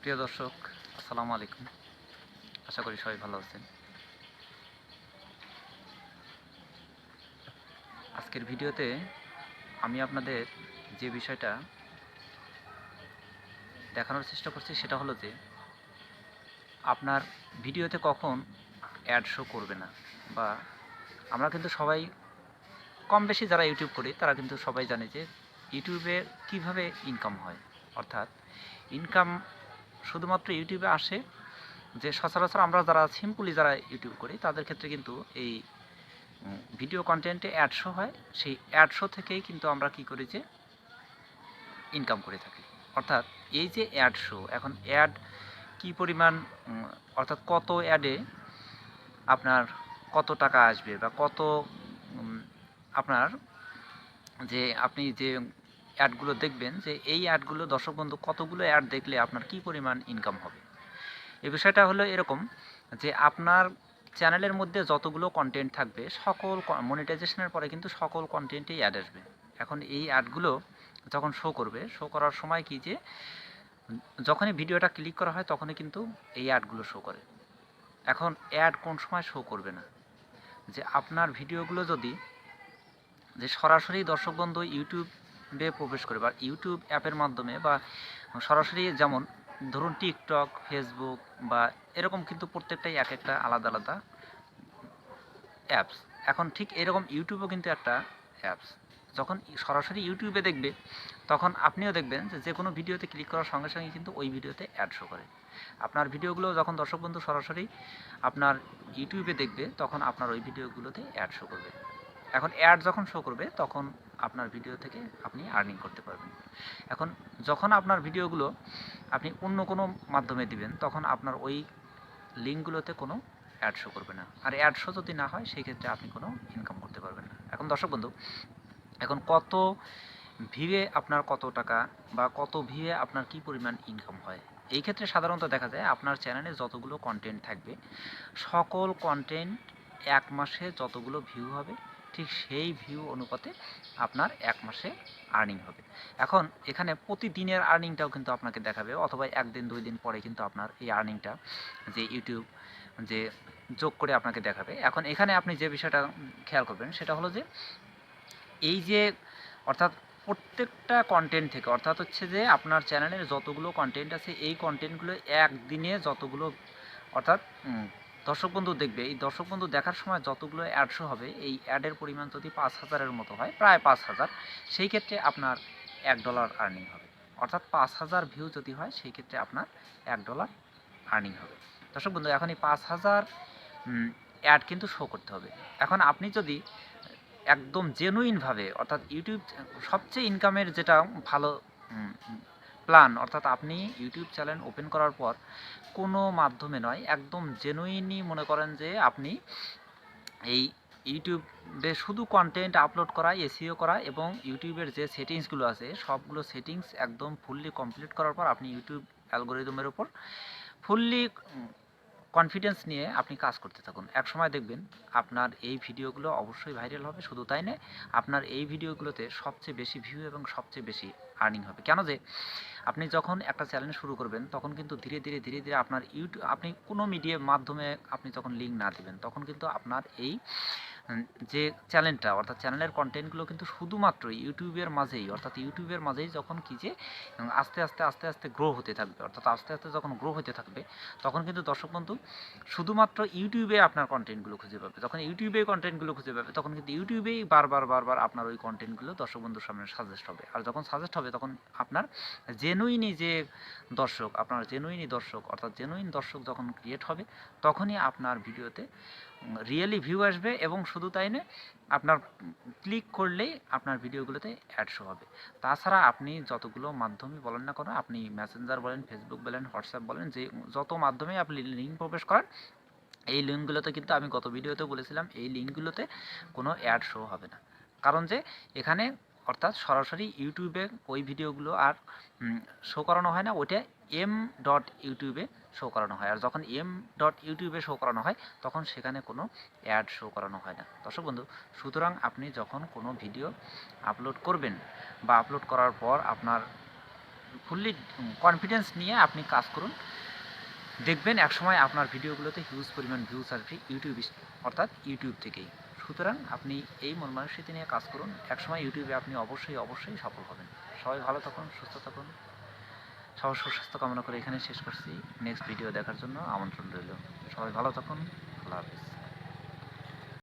প্রিয় দর্শক, আসসালামু আলাইকুম। আশা করি সবাই ভালো আছেন। আজকের ভিডিওতে আমি আপনাদের যে বিষয়টা দেখানোর চেষ্টা করছি সেটা হলো যে আপনার ভিডিওতে কখন অ্যাড শো করবে না, বা আমরা কিন্তু সবাই কম বেশি যারা ইউটিউব করি তারা কিন্তু সবাই জানে যে ইউটিউবে কিভাবে ইনকাম হয়। অর্থাৎ ইনকাম শুধুমাত্র ইউটিউবে আসে যে সচরাচর আমরা যারা সিম্পলি যারা ইউটিউব করি তাদের ক্ষেত্রে কিন্তু এই ভিডিও কন্টেন্টে অ্যাড শো হয়। সেই অ্যাড শো থেকেই কিন্তু আমরা কি করি যে ইনকাম করে থাকি। অর্থাৎ এই যে অ্যাড শো, এখন অ্যাড কি পরিমাণ, অর্থাৎ কত অ্যাডে আপনার কত টাকা আসবে, বা কত আপনার যে আপনি যে অ্যাডগুলো দেখবেন যে এই অ্যাডগুলো দর্শক বন্ধু কতগুলো অ্যাড দেখলে আপনার কি পরিমাণ ইনকাম হবে। এই বিষয়টা হলো এরকম যে আপনার চ্যানেলের মধ্যে যতগুলো কন্টেন্ট থাকবে সকল মনিটাইজেশনের পরে কিন্তু সকল কন্টেন্টেই অ্যাড আসবে। এখন এই অ্যাডগুলো যখন শো করবে, শো করার সময় কি যে যখনই ভিডিওটা ক্লিক করা হয় তখনই কিন্তু এই অ্যাডগুলো শো করে। এখন অ্যাড কোন সময় শো করবে না, যে আপনার ভিডিওগুলো যদি যে সরাসরি দর্শক বন্ধু ইউটিউবে প্রবেশ করে বা ইউটিউব অ্যাপের মাধ্যমে, বা সরাসরি যেমন ধরুন টিকটক, ফেসবুক বা এরকম কিন্তু প্রত্যেকটাই এক একটা আলাদা আলাদা অ্যাপস। এখন ঠিক এরকম ইউটিউবও কিন্তু একটা অ্যাপস। যখন সরাসরি ইউটিউবে দেখবে তখন আপনিও দেখবেন যে যে কোনো ভিডিওতে ক্লিক করার সঙ্গে সঙ্গে কিন্তু ওই ভিডিওতে অ্যাড শো করে। আপনার ভিডিওগুলো যখন দর্শক বন্ধু সরাসরি আপনার ইউটিউবে দেখবে তখন আপনার ওই ভিডিওগুলোতে অ্যাড শো করবে। এখন অ্যাড যখন শো করবে তখন আপনার ভিডিও থেকে আপনি আর্নিং করতে পারবেন। এখন যখন আপনার ভিডিওগুলো আপনি অন্য কোনো মাধ্যমে দিবেন তখন আপনার ওই লিঙ্কগুলোতে কোনো অ্যাড শো করবে না, আর অ্যাড শো যদি না হয় সেই ক্ষেত্রে আপনি কোনো ইনকাম করতে পারবেন না। এখন দর্শক বন্ধু, এখন কত ভিউয়ে আপনার কত টাকা, বা কত ভিউয়ে আপনার কি পরিমাণ ইনকাম হয়, এই ক্ষেত্রে সাধারণত দেখা যায় আপনার চ্যানেলে যতগুলো কন্টেন্ট থাকবে সকল কন্টেন্ট এক মাসে যতগুলো ভিউ হবে ঠিক সেই ভিউ অনুপাতে আপনার এক মাসে আর্নিং হবে। এখন এখানে প্রতিদিনের আর্নিংটাও কিন্তু আপনাকে দেখাবে, অথবা একদিন দুই দিন পরে কিন্তু আপনার এই আর্নিংটা যে ইউটিউব যে যোগ করে আপনাকে দেখাবে। এখন এখানে আপনি যে বিষয়টা খেয়াল করবেন সেটা হলো যে এই যে অর্থাৎ প্রত্যেকটা কন্টেন্ট থেকে, অর্থাৎ হচ্ছে যে আপনার চ্যানেলের যতগুলো কন্টেন্ট আছে এই কন্টেন্টগুলো একদিনে যতগুলো, অর্থাৎ দর্শক বন্ধু দেখবে, এই দর্শক বন্ধু দেখার সময় যতগুলো অ্যাড শো হবে এই অ্যাডের পরিমাণ যদি 5,000-এর মতো হয়, প্রায় 5,000, সেই ক্ষেত্রে আপনার $1 আর্নিং হবে। অর্থাৎ 5,000 ভিউ যদি হয় সেই ক্ষেত্রে আপনার $1 আর্নিং হবে। দর্শক বন্ধু, এখন এই 5,000 অ্যাড কিন্তু শো করতে হবে। এখন আপনি যদি একদম জেনুইনভাবে, অর্থাৎ ইউটিউব সবচেয়ে ইনকামের যেটা ভালো প্ল্যান, অর্থাৎ আপনি ইউটিউব চ্যানেল ওপেন করার পর কোনো মাধ্যমে নয়, একদম জেনুইনই মনে করেন যে আপনি এই ইউটিউবে শুধু কন্টেন্ট আপলোড করা, এসইও করা এবং ইউটিউবের যে সেটিংসগুলো আছে সবগুলো সেটিংস একদম ফুললি কমপ্লিট করার পর আপনি ইউটিউব অ্যালগোরিদমের উপর ফুললি কনফিডেন্স নিয়ে আপনি কাজ করতে থাকুন। একসময় দেখবেন আপনার এই ভিডিওগুলো অবশ্যই ভাইরাল হবে। শুধু তাই নয়, আপনার এই ভিডিওগুলোতে সবচেয়ে বেশি ভিউ এবং সবচেয়ে বেশি আর্নিং হবে। কেন যে আপনি যখন একটা চ্যানেল শুরু করবেন তখন কিন্তু ধীরে ধীরে ধীরে ধীরে আপনার ইউটিউব, আপনি কোনো মিডিয়ার মাধ্যমে আপনি যখন লিঙ্ক না দিবেন তখন কিন্তু আপনার এই যে চ্যানেলটা, অর্থাৎ চ্যানেলের কন্টেন্টগুলো কিন্তু শুধুমাত্র ইউটিউবের মাঝেই, অর্থাৎ ইউটিউবের মাঝেই যখন কি যে আস্তে আস্তে আস্তে আস্তে গ্রো হতে থাকবে, অর্থাৎ আস্তে আস্তে যখন গ্রো হতে থাকবে তখন কিন্তু দর্শক বন্ধু শুধুমাত্র ইউটিউবে আপনার কন্টেন্টগুলো খুঁজে পাবে। যখন ইউটিউবে কন্টেন্টগুলো খুঁজে পাবে তখন কিন্তু ইউটিউবেই বারবার বারবার আপনার ওই কন্টেন্টগুলো দর্শক বন্ধুর সামনে সাজেস্ট হবে। আর যখন সাজেস্ট হবে তখন আপনার জেনুইনই যে দর্শক, আপনার জেনুইনই দর্শক, অর্থাৎ জেনুইন দর্শক যখন ক্রিয়েট হবে তখনই আপনার ভিডিওতে রিয়েলি ভিউ আসবে। এবং শুধু তাই নয়, আপনার ক্লিক করলেই আপনার ভিডিওগুলোতে অ্যাড শো হবে। তাছাড়া আপনি যতগুলো মাধ্যমে বলেন না কেন, আপনি মেসেঞ্জার বলেন, ফেসবুক বলেন, হোয়াটসঅ্যাপ বলেন, যে যত মাধ্যমে আপনি লিঙ্ক প্রবেশ করেন এই লিঙ্কগুলোতে কিন্তু আমি গত ভিডিওতে বলেছিলাম এই লিঙ্কগুলোতে কোনো অ্যাড শো হবে না। কারণ যে এখানে অর্থাৎ সরাসরি ইউটিউবে ওই ভিডিওগুলো আর শো করানো হয় না, ওইটা m.ইউটিউবে শো করানো হয়। আর যখন m.ইউটিউবে শো করানো হয় তখন সেখানে কোনো অ্যাড শো করানো হয় না। দর্শক বন্ধু, সুতরাং আপনি যখন কোনো ভিডিও আপলোড করবেন বা আপলোড করার পর আপনার ফুললি কনফিডেন্স নিয়ে আপনি কাজ করুন, দেখবেন একসময় আপনার ভিডিওগুলোতে হিউজ পরিমাণ ভিউজ আসবে অর্থাৎ ইউটিউব থেকেই। সুতরাং আপনি এই মন মানসিকতা নিয়ে কাজ করুন, একসময় ইউটিউবে আপনি অবশ্যই সফল হবেন। সবাই ভালো থাকুন, সুস্থ থাকুন, সবার সুস্বাস্থ্য কামনা করে এখানে শেষ করছি। নেক্সট ভিডিও দেখার জন্য আমন্ত্রণ রইল। সবাই ভালো থাকুন, আল্লাহ হাফিজ।